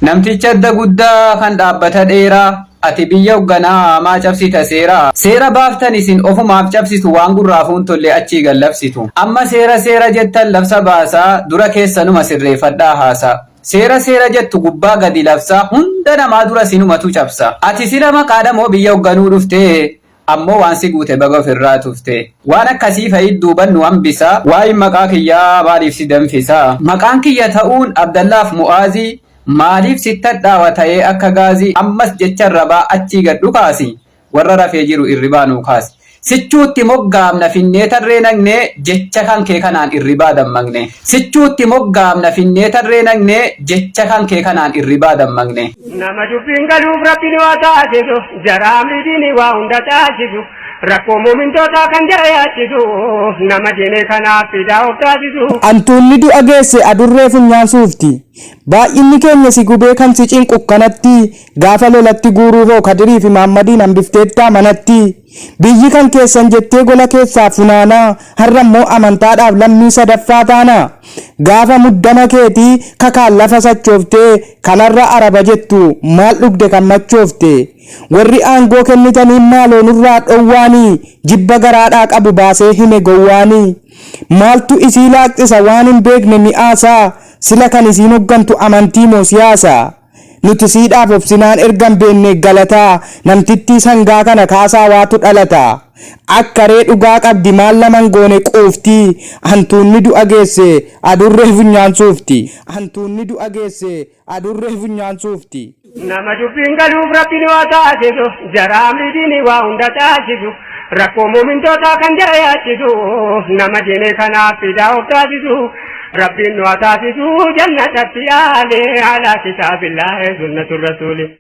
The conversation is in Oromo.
Namticha adda guddaa kan dhaabbata dheeraa ati biyya hoogganaa maa cabsita seera baaftan isin ofumaaf cabsitu waan gurraafuun tolle achii gallabsitu amma seera jettan labsa baasaa dura keessanuma sirreeffadhaa haasaa seera jettu gubbaa gadi labsaa hunda namaa dura sinumatu cabsa ati sila maqaadhamoo biyya hoogganuu dhuftee ammoo waan si guute baga ofirraa tufte waan akkasii fa'id duuban nu hambisa waa'in maqaa kiyyaa maaliif si danfisa maqaan kiyya ta'uun Abdallaaf Mu'aazii maaliif sittadhaawa ta'ee akka gaazii ammas jecha rabaa achii gadhu kaasi warra rafee jiru irribaa nuu kaasi sichuutti moggaamna finnee tarree nagnee jecha kan kee kanaan irribaa dammaqne sichuutti moggaamna finnee tarree nagnee jecha kan kee kanaan irribaa dammaqne nama dubbiin galuuf rabbiin waa taasisu jaraa miidhiin waa hunda taasisu rakkoo muumintootaa kan jayaachisu nama diinee kanaaf fidaa of taasisu. Antuunni du'a geesse adurree funyaan suufti baay'inni keenya si gubee kan si cinqu kanatti gaafa lolatti guuruu hoo Kadirii fi Maammadiin hambifteettaa manatti biyyi kan keessan jettee gola keessaa funaanaa har'ammoo amantaadhaaf lammii sadaffaa taana gaafa muddama keetii kakaan lafa sachooftee kanarra araba jettu maal dhugde kan machoofte warri aangoo kennitanii maaloo nurraa dhowwaanii jibba garaadhaa qabu baasee hime gowwaanii maaltu isii laaqxisa waan hin beekne mi'aasaa sila kan isiin hoggantu amantii moo siyaasaa nuti siidhaaf obsinaan ergan beenne galataa namtittii sangaa kana kaasaa waatu dhalataa akka ree dhugaa qabdi maal laman goone quuftii hantuunni du'a geesse adurree funyaan suufti hantuunni du'a geesse adurree funyaan suufti. Nama dubbiin galuuf rabbiin waa taasisu jaraa miidhiin waa hunda taasisu rakkoo muumintootaa kan jayaachisu nama diinee kanaaf fidaa of taasisu rabbiin waa taasisu jannatatti yaale ala kitaabillahi sunnatu rasuuli.